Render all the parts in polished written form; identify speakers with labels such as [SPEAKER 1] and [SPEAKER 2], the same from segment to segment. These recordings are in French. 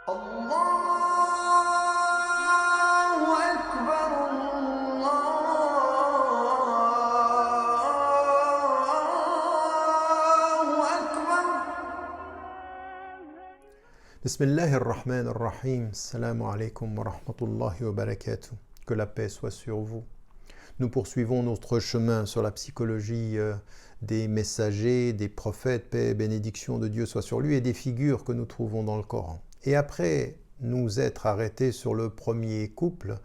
[SPEAKER 1] الله أكبر الله أكبر.
[SPEAKER 2] Bismillahirrahmanirrahim. Assalamu alaikum wa rahmatullahi wa barakatuh. Que la paix soit sur vous. Nous poursuivons notre chemin sur la psychologie des messagers, des prophètes, paix et bénédiction de Dieu soit sur lui, et des figures que nous trouvons dans le Coran. Et après nous être arrêtés sur le premier couple,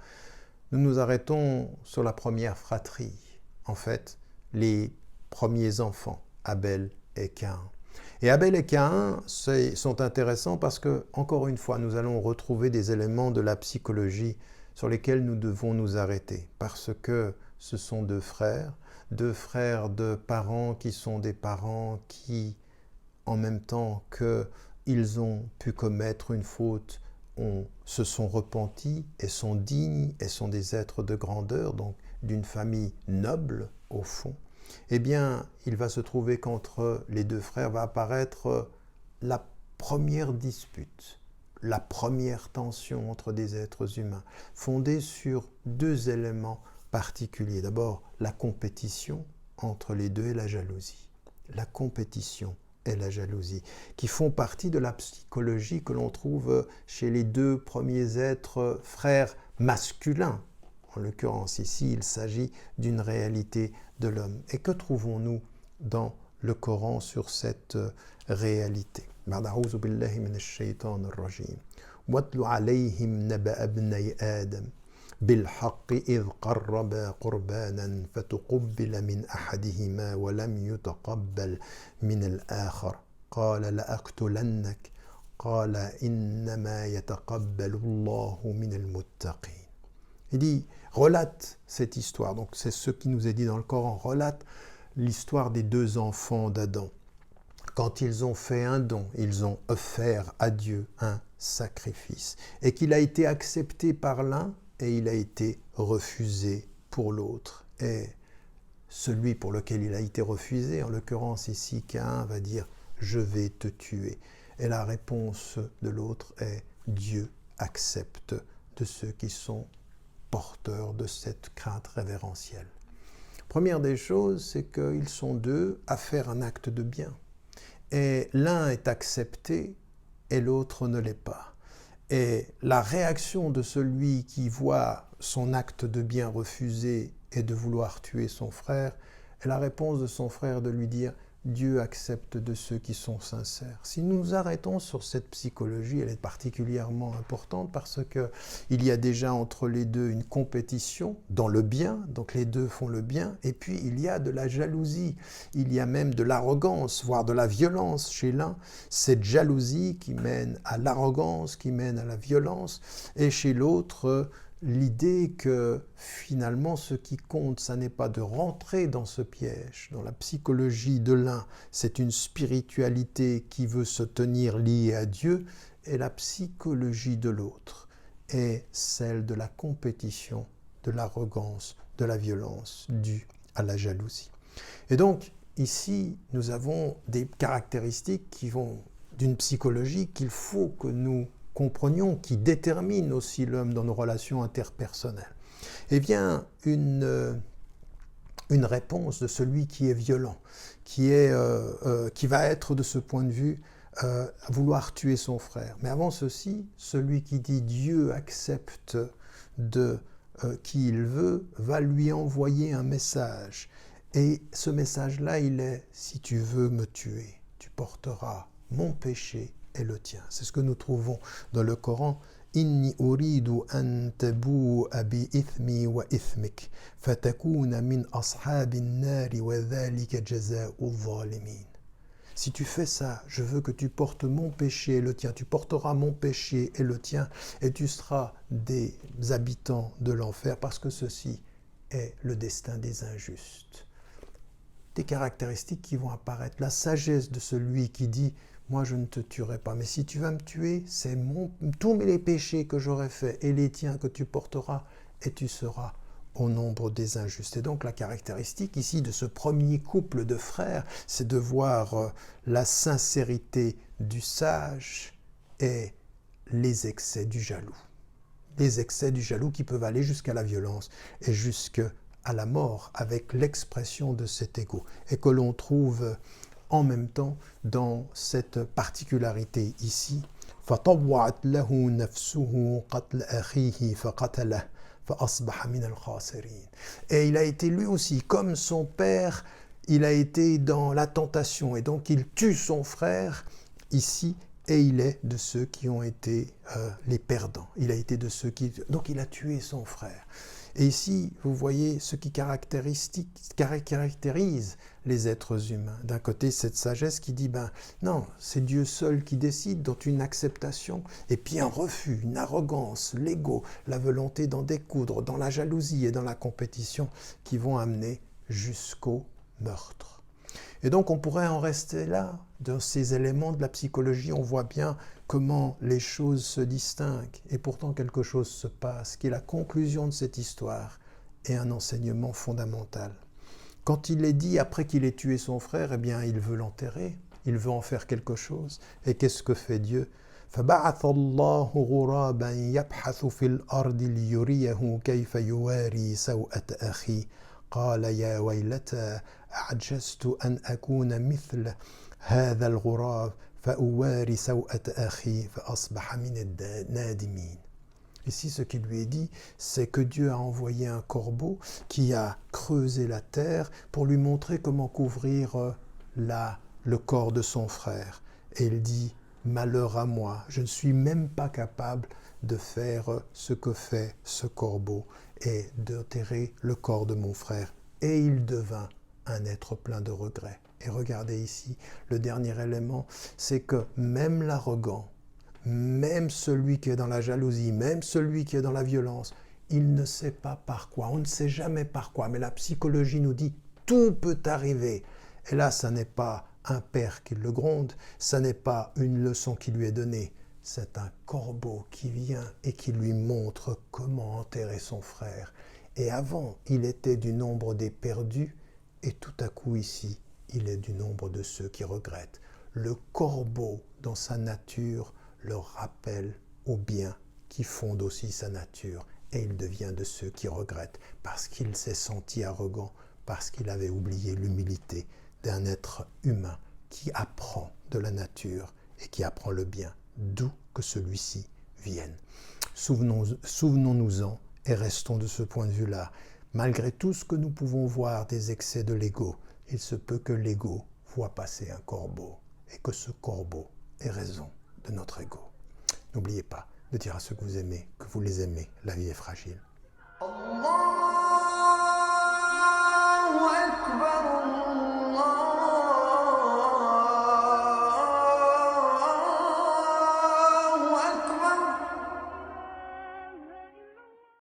[SPEAKER 2] nous nous arrêtons sur la première fratrie. En fait, les premiers enfants, Abel et Caïn. Et Abel et Caïn sont intéressants parce que, encore une fois, nous allons retrouver des éléments de la psychologie sur lesquels nous devons nous arrêter. Parce que ce sont deux frères de parents qui sont des parents qui, en même temps qu'ils ont pu commettre une faute, se sont repentis et sont dignes et sont des êtres de grandeur, donc d'une famille noble au fond. Eh bien, il va se trouver qu'entre les deux frères va apparaître la première dispute, la première tension entre des êtres humains, fondée sur deux éléments particuliers. D'abord, la compétition entre les deux et la jalousie. La compétition et la jalousie, qui font partie de la psychologie que l'on trouve chez les deux premiers êtres frères masculins. En l'occurrence, ici, il s'agit d'une réalité de l'homme. Et que trouvons-nous dans le Coran sur cette réalité? A'udhu billahi minash shaytanir rajim. Watlu alayhim naba'a ibnay Adam بالحق إذ قربا قربانا فتقبل من أحدهما ولم يتقبل من الآخر قال لأقتلنك قال إنما يتقبل الله من المتقين. Il dit, relate cette histoire, donc c'est ce qui nous est dit dans le Coran, relate l'histoire des deux enfants d'Adam. Quand ils ont fait un don, ils ont offert à Dieu un sacrifice, et qu'il a été accepté par l'un, et il a été refusé pour l'autre. Et celui pour lequel il a été refusé, en l'occurrence ici, Caïn va dire « je vais te tuer ». Et la réponse de l'autre est « Dieu accepte de ceux qui sont porteurs de cette crainte révérentielle ». Première des choses, c'est qu'ils sont deux à faire un acte de bien. Et l'un est accepté et l'autre ne l'est pas. Et la réaction de celui qui voit son acte de bien refusé et de vouloir tuer son frère est la réponse de son frère de lui dire « Dieu accepte de ceux qui sont sincères ». Si nous nous arrêtons sur cette psychologie, elle est particulièrement importante parce qu'il y a déjà entre les deux une compétition dans le bien, donc les deux font le bien, et puis il y a de la jalousie, il y a même de l'arrogance, voire de la violence chez l'un, cette jalousie qui mène à l'arrogance, qui mène à la violence, et chez l'autre, l'idée que finalement ce qui compte, ça n'est pas de rentrer dans ce piège. Dans la psychologie de l'un, c'est une spiritualité qui veut se tenir liée à Dieu, et la psychologie de l'autre est celle de la compétition, de l'arrogance, de la violence due à la jalousie. Et donc, ici, nous avons des caractéristiques qui vont d'une psychologie qu'il faut que nous comprenions, qui détermine aussi l'homme dans nos relations interpersonnelles. Eh bien, une réponse de celui qui est violent, qui va être de ce point de vue à vouloir tuer son frère. Mais avant ceci, celui qui dit Dieu accepte de qui il veut, va lui envoyer un message. Et ce message-là, il est « Si tu veux me tuer, tu porteras mon péché et le tien ». C'est ce que nous trouvons dans le Coran. « Inni uridu an tabu'a bi ithmi wa ithmik, fatakuna min ashabin nari wa dhalika jaza'u zalimin » Si tu fais ça, je veux que tu portes mon péché et le tien. Tu porteras mon péché et le tien, et tu seras des habitants de l'enfer, parce que ceci est le destin des injustes. Des caractéristiques qui vont apparaître. La sagesse de celui qui dit « Moi, je ne te tuerai pas, mais si tu vas me tuer, c'est tous les péchés que j'aurai faits et les tiens que tu porteras, et tu seras au nombre des injustes. » Et donc la caractéristique ici de ce premier couple de frères, c'est de voir la sincérité du sage et les excès du jaloux. Les excès du jaloux qui peuvent aller jusqu'à la violence et jusqu'à la mort avec l'expression de cet ego et que l'on trouve en même temps dans cette particularité ici. فطوعت له نفسه قتل أخيه فقتله فأصبح من الخاسرين. Et il a été lui aussi, comme son père, il a été dans la tentation et donc il tue son frère ici et il est de ceux qui ont été les perdants. Il a été de ceux qui... Donc il a tué son frère. Et ici, vous voyez ce qui caractérise les êtres humains. D'un côté, cette sagesse qui dit, ben non, c'est Dieu seul qui décide, dont une acceptation, et puis un refus, une arrogance, l'ego, la volonté d'en découdre, dans la jalousie et dans la compétition qui vont amener jusqu'au meurtre. Et donc on pourrait en rester là. Dans ces éléments de la psychologie, on voit bien comment les choses se distinguent. Et pourtant quelque chose se passe, qui est la conclusion de cette histoire et un enseignement fondamental. Quand il est dit, après qu'il ait tué son frère, eh bien il veut l'enterrer, il veut en faire quelque chose. Et qu'est-ce que fait Dieu ? فَبَعَثَ اللَّهُ غُرَابًا يَبْحَثُ فِي الْأَرْضِ لِيُرِيَهُ كَيْفَ يُوَارِي سَوْءَةَ أَخِيهِ قال يا ويلتى أعجزت أن أكون مثل هذا الغراب فأواري سوءة أخي فأصبح من النادمين. Ici, ce qui lui est dit, c'est que Dieu a envoyé un corbeau qui a creusé la terre pour lui montrer comment couvrir le corps de son frère. Et il dit, malheur à moi, je ne suis même pas capable de faire ce que fait ce corbeau et d'enterrer le corps de mon frère. Et il devint un être plein de regrets. Et regardez ici, le dernier élément, c'est que même l'arrogant, même celui qui est dans la jalousie, même celui qui est dans la violence, il ne sait pas par quoi, on ne sait jamais par quoi, mais la psychologie nous dit tout peut arriver. Et là, ça n'est pas un père qui le gronde, ça n'est pas une leçon qui lui est donnée, c'est un corbeau qui vient et qui lui montre comment enterrer son frère. Et avant, il était du nombre des perdus, et tout à coup ici, il est du nombre de ceux qui regrettent. Le corbeau, dans sa nature, le rappelle au bien qui fonde aussi sa nature, et il devient de ceux qui regrettent, parce qu'il s'est senti arrogant, parce qu'il avait oublié l'humilité d'un être humain qui apprend de la nature et qui apprend le bien, d'où que celui-ci vienne. Souvenons-nous-en et restons de ce point de vue-là. Malgré tout ce que nous pouvons voir des excès de l'ego, il se peut que l'ego voit passer un corbeau et que ce corbeau ait raison de notre ego. N'oubliez pas de dire à ceux que vous aimez, que vous les aimez. La vie est fragile.
[SPEAKER 1] Allah